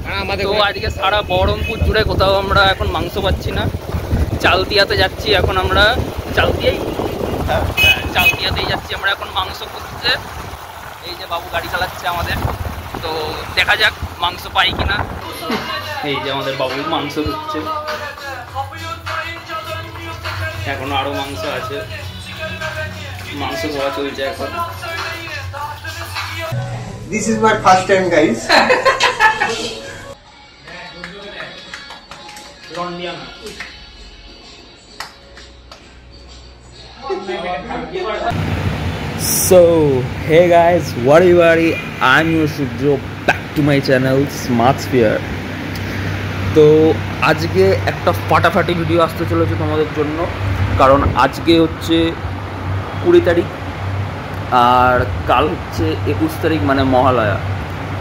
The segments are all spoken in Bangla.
তো আজকে সারা বহরমপুর জুড়ে কোথাও আমরা এখন মাংস পাচ্ছি না। চালদিয়াতে যাচ্ছি এখন আমরা, চালদিয়াতেই যাচ্ছি আমরা এখন মাংস খুঁজতে। এই যে বাবু গাড়ি চালাচ্ছে আমাদের, তো দেখা যাক মাংস পাই কিনা। এই যে আমাদের বাবু মাংস খুঁজছে, এখন আরো মাংস আছে, মাংস খাওয়া চলছে এখন। This is my first time, guys. So hey guys, what everybody, I'm your Sudro, back to my channel Smart Sphere. তো আজকে একটা ফাটাফাটি ভিডিও আসতে চলেছে তোমাদের জন্য, কারণ আজকে হচ্ছে 20 তারিখ আর কাল হচ্ছে 21 তারিখ, মানে মহালয়া।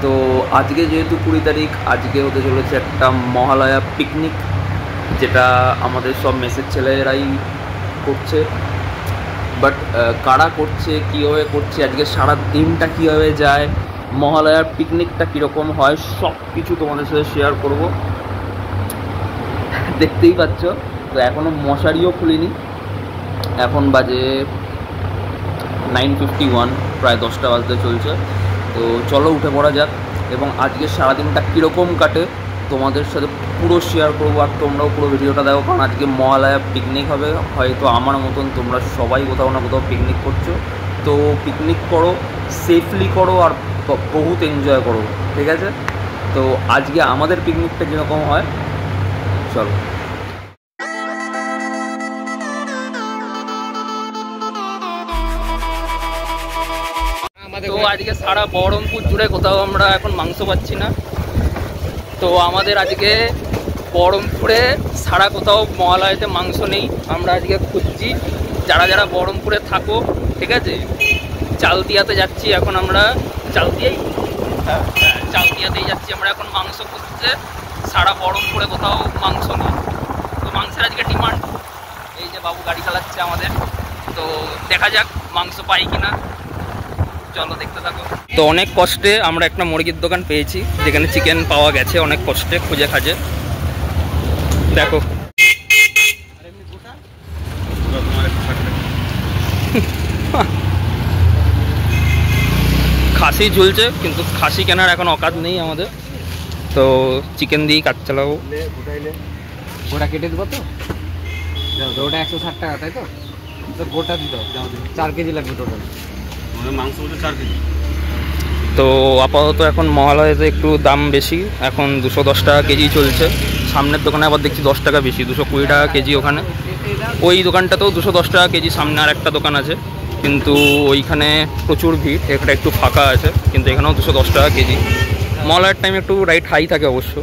তো আজকে যেহেতু 20 তারিখ, আজকে হতে চলেছে একটা মহালয়া পিকনিক, যেটা আমাদের সব মেসের ছেলেরাই করছে। বাট কারা করছে, কীভাবে করছে, আজকে সারা দিনটা কীভাবে যায়, মহালয়ার পিকনিকটা কীরকম হয়, সব কিছু তোমাদের সাথে শেয়ার করব। দেখতেই পাচ্ছ, তো এখনও মশারিও খুলিনি, এখন বাজে 9:51, প্রায় 10টা বাজতে চলছে। তো চলো উঠে পড়া যাক, এবং আজকে সারাদিনটা কীরকম কাটে তোমাদের সাথে পুরো শেয়ার করবো। আর তোমরাও পুরো ভিডিওটা দেখো, কারণ আজকে মহালয়া পিকনিক হবে। হয়তো আমার মতন তোমরা সবাই কোথাও না কোথাও পিকনিক করছো, তো পিকনিক করো, সেফলি করো, আর বহুত এনজয় করো, ঠিক আছে? তো আজকে আমাদের পিকনিকটা যেরকম হয়, চলো। তো আজকে সারা বহরমপুর জুড়ে কোথাও আমরা এখন মাংস পাচ্ছি না। তো আমাদের আজকে বহরমপুরে সারা কোথাও মহালয়াতে মাংস নেই। আমরা আজকে খুঁজছি, যারা যারা বহরমপুরে থাকো, ঠিক আছে? চালদিয়াতে যাচ্ছি এখন আমরা, চালদিয়াতেই যাচ্ছি আমরা এখন মাংস খুঁজতে। সারা বহরমপুরে কোথাও মাংস নেই, তো মাংসের আজকে ডিমান্ড। এই যে বাবু গাড়ি চালাচ্ছে আমাদের, তো দেখা যাক মাংস পাই কিনা, চলো দেখতে থাকো। তো অনেক কষ্টে আমরা একটা মুরগির দোকান পেয়েছি, যেখানে চিকেন পাওয়া গেছে অনেক কষ্টে খুঁজে খাজে। দেখো খাসি ঝুলছে, কিন্তু খাসি কেনার এখন অকাত নেই আমাদের, তো চিকেন দিয়েই কাজ চালাবো। ওটা কেটে দেবো, তো ওটা 160 টাকা, তাই তো? গোটা দিত 4 কেজি লাগবে টোটাল মাংস, 4 কেজি। তো আপাতত এখন মহালয়াতে একটু দাম বেশি, এখন 210 টাকা কেজি চলছে। সামনের দোকানে আবার দেখছি 10 টাকা বেশি, 220 টাকা কেজি ওখানে। ওই দোকানটাতেও 210 টাকা কেজি, সামনে আর একটা দোকান আছে, কিন্তু ওইখানে প্রচুর ভিড়, একটা একটু ফাঁকা আছে, কিন্তু এখানেও 210 টাকা কেজি। মহালয়ার টাইম একটু রাইট হাই থাকে অবশ্য।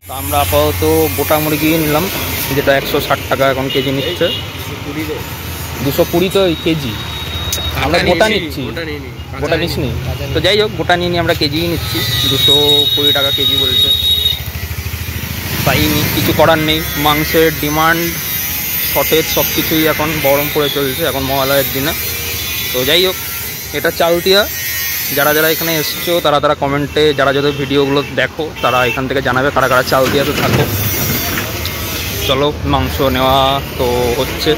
তো আমরা আপাতত গোটা মুরগি নিলাম, যেটা 160 টাকা এখন কেজি নিচ্ছে। 220 তো কেজি, আমরা গোটা নিচ্ছি, গোটা নিস নি। তো যাই হোক, গোটা নিয়ে আমরা কেজিই নিচ্ছি, 220 টাকা কেজি বলছে। তাই কিছু করার নেই, মাংসের ডিমান্ড, শর্টেজ সব কিছুই এখন বহরমপুরে চলছে এখন মহালয়ের দিনে। তো যাই হোক, এটা চালদিয়া। যারা যারা এখানে এসছো তারা তারা কমেন্টে, যারা যাদের ভিডিওগুলো দেখো তারা এখান থেকে জানাবে কারা কারা চালদিয়াতে থাকো। চলো মাংস নেওয়া তো হচ্ছে।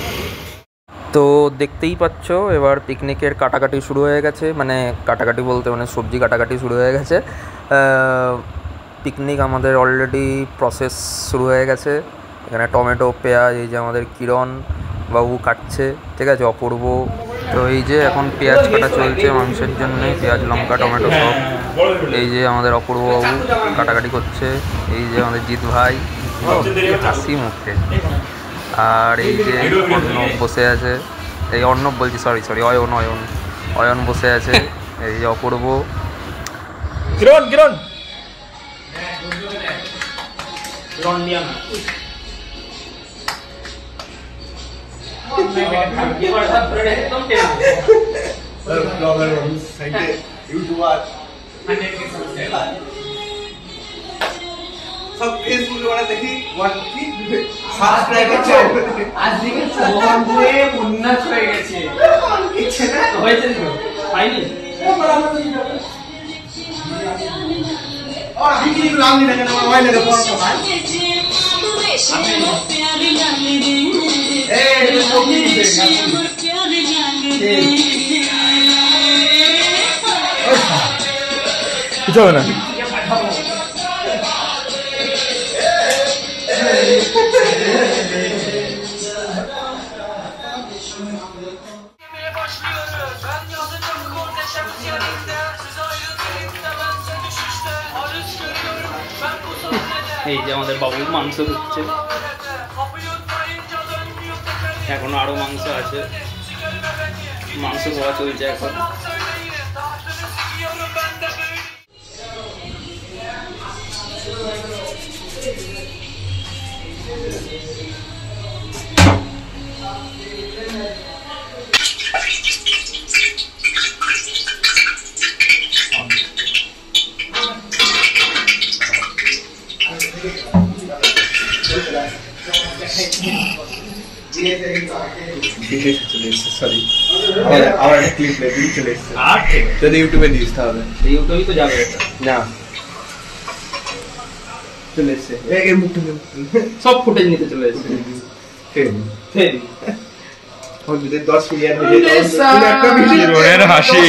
তো দেখতেই পাচ্ছ, এবার পিকনিকের কাটাকাটি শুরু হয়ে গেছে, মানে কাটাকাটি বলতে মানে সবজি কাটাকাটি শুরু হয়ে গেছে। পিকনিক আমাদের অলরেডি প্রসেস শুরু হয়ে গেছে। এখানে টমেটো, পেঁয়াজ, এই যে আমাদের কিরণ বাবু কাটছে, ঠিক আছে, অপূর্ব। তো এই যে এখন পেঁয়াজ কাটা চলছে মাংসের জন্য, পেঁয়াজ, লঙ্কা, টমেটো সব। এই যে আমাদের অপূর্ব বাবু কাটাকাটি করছে, এই যে আমাদের জিৎ ভাই, হাসি মুখে। আর এই যে অর্ণব বসে আছে, এই অর্ণব বলছি, সরি অয়ন বসে আছে, এই যে অপূর্ব, কিরণ सब फेसबुक वाला देखी वन की সাবস্ক্রাইবার চ্যানেল আজকে বন্ধুরে উন্নত হয়ে গেছে কিছু না হয়েছে তো ফাইনালি और बिक्री को लाल नहीं लगना मोबाइल लगा फोन को भाई ए ये तो नहीं কিছু হবে না এই যে আমাদের বাবু মাংস হচ্ছে, এখনো আরো মাংস আছে, মাংস খাওয়া চলছে এখন। সরি আমার একটা ক্লিপ লেগে চলে এসেছে আর ঠিক যদি ইউটিউবে দিস তাহলে ইউটিউবেই তো যাবে এটা না চলে এসেছে এর মুখটা সব ফুটেজ নিতে চলে এসেছে। ফের ওর ভিতরে 10 মিলিয়ন হয়ে যায় একটা ভিডিও কিরণের হাসি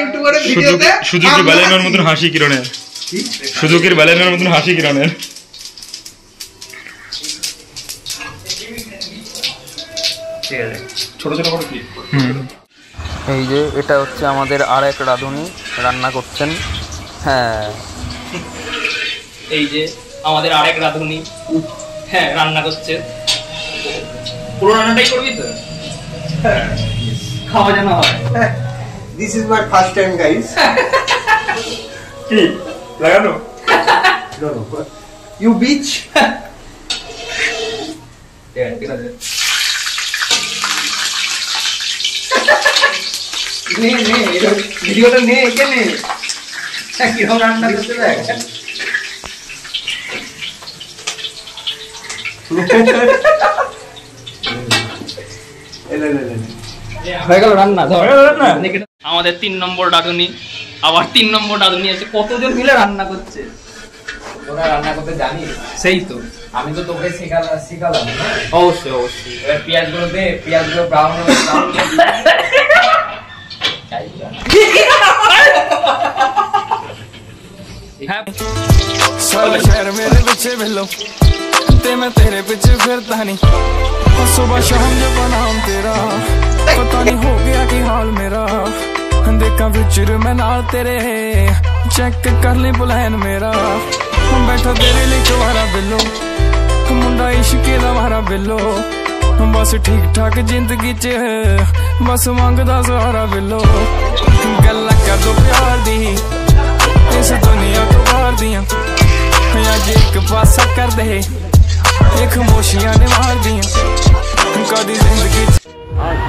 ইউটিউবারের ভিডিওতে সুজুকি ব্যালেনোর মতন হাসি কিরণের, সুজুকির ব্যালেনোর মতন হাসি কিরণের। ঠিক আছে, ছোট ছোট করে ক্লিপ। এই যে এটা হচ্ছে আমাদের আর এক রাঁধুনি রান্না করছেন। হ্যাঁ এই যে আমাদের আরেক রাঁধুনি, হ্যাঁ রান্না করছে। পুরো রান্নাটাই করবি তো? হ্যাঁ খাওয়া যেন হয়। This is my first time guys কি লাগানো নো নো ইউ বিচ ঠিক আছে নে নে ভিডিওটা নে কে নে কিরকম রান্না করতে দেখ। হয়ে গেল রান্না, আমাদের 3 নম্বর রাঁধুনি, আবার 3 নম্বর রাঁধুনি আছে। কতজন মিলে রান্না করছে? তোরা রান্না করতে জানিস? সেই তো আমি তো তোকে শিখালাম না? অবশ্যই অবশ্যই। এবার পেঁয়াজগুলো দে, পেঁয়াজগুলো ব্রাউন হবে, ব্রাউন হ্যাঁ सारे शहर मेरे पीछे भेलो ते मैं तेरे पीछे फिरता नहीं और सुबह शाम जब नाम तेरा पता नहीं हो गया कि हाल मेरा देखा फ्यूचर में नाल तेरे चेक कर ली प्लान मेरा बैठा तेरे लिए तुम्हारा बिलो मुंडा इश्क दा मारा बिलो बस ठीक ठाक जिंदगी च बस मंगदा सहारा बिलो गल्लां कर दो प्यार दी इस दुनिया तो बाहर दियां अज एक पासा कर दे एक खामोशियां ने मार दियां कदी जिंदगी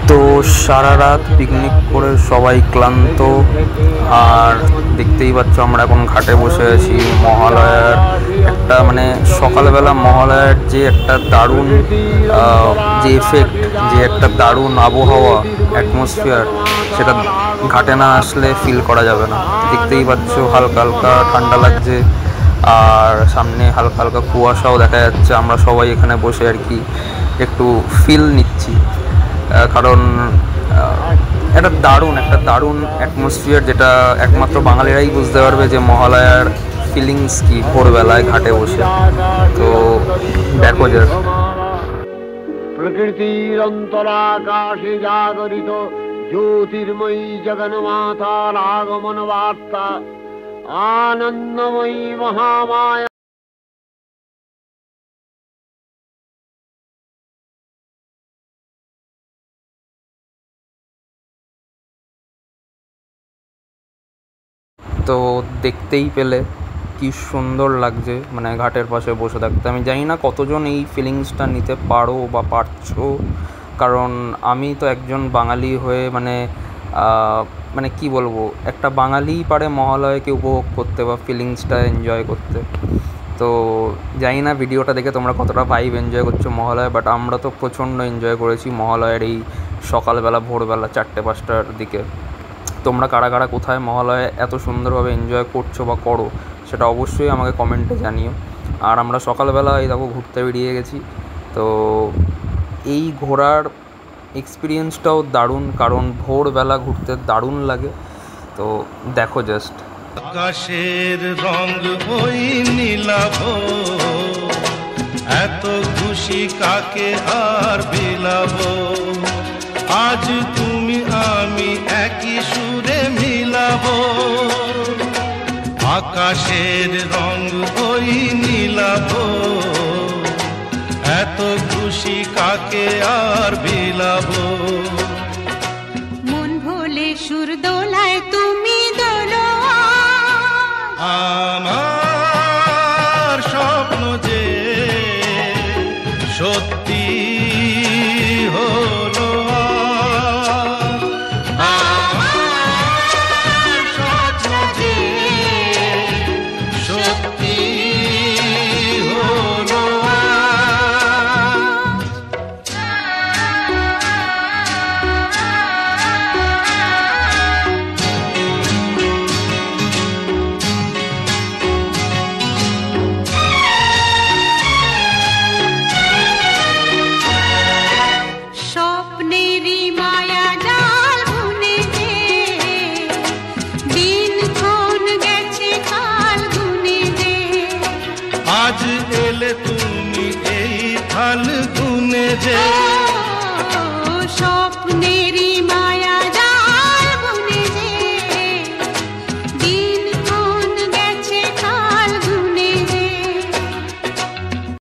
তো সারা রাত পিকনিক করে সবাই ক্লান্ত, আর দেখতেই পাচ্ছ আমরা এখন ঘাটে বসে আছি। মহালয়ার একটা মানে সকালবেলা মহালয়ার যে একটা দারুণ যে এফেক্ট, যে একটা দারুণ আবহাওয়া অ্যাটমসফিয়ার, সেটা ঘাটে না আসলে ফিল করা যাবে না। দেখতেই পাচ্ছ হালকা হালকা ঠান্ডা লাগছে, আর সামনে হালকা হালকা কুয়াশাও দেখা যাচ্ছে। আমরা সবাই এখানে বসে আর কি একটু ফিল নিচ্ছি, কারণ একটা দারুণ অ্যাটমসফিয়ার, যেটা একমাত্র বাঙালিরাই বুঝতে পারবে যে মহালয়ার ফিলিংস কি ভোরবেলায় ঘাটে বসে। তো দেখো যে প্রকৃতির অন্তরাকাশে জাগরিত জ্যোতির্ময়ী জগন্মাতার আগমন বার্তা আনন্দময়ী মহামায়া। তো দেখতেই পেলে কি সুন্দর লাগছে, মানে ঘাটের পাশে বসে থাকতে। আমি জানি না কতজন এই ফিলিংসটা নিতে পারো বা পারছো, কারণ আমি তো একজন বাঙালি হয়ে মানে কি বলবো, একটা বাঙালিই পারে মহালয়াকে উপভোগ করতে বা ফিলিংসটা এনজয় করতে। তো জানি না ভিডিওটা দেখে তোমরা কতটা ভাইব এনজয় করছো মহালয়া, বাট আমরা তো প্রচণ্ড এনজয় করেছি মহালয়ার এই সকালবেলা ভোরবেলা 4-5টার দিকে। তোমরা কারা কারা কোথায় মহালয়া এত সুন্দরভাবে এনজয় করছো বা করো, সেটা অবশ্যই আমাকে কমেন্টে জানিও। আর আমরা সকালবেলা এই দেখো ঘুরতে বেরিয়ে গেছি। তো এই ঘোরার এক্সপিরিয়েন্সটাও দারুণ, কারণ ভোরবেলা ঘুরতে দারুণ লাগে। তো দেখো জাস্ট আকাশের রং ওই নীলাভ, এত খুশি কাকে আর বিলাব, আজ তুমি আমি একই সুরে মিলাব। আকাশের রং ওই নীলাভ, এত খুশি কাকে আর বিলাব। মন ভোলে সুর দোলায় তুমি দোলো, আমার স্বপ্ন যে সত্যি হলো, আমার স্বপ্ন যে সত্যি হলো। স্বপ্নেরই মায়া জাল বুনে যে দিনক্ষণ গেছে কাল গুনে যে, আজ এলে তুমি এই ফাল্গুনে যে, স্বপ্নে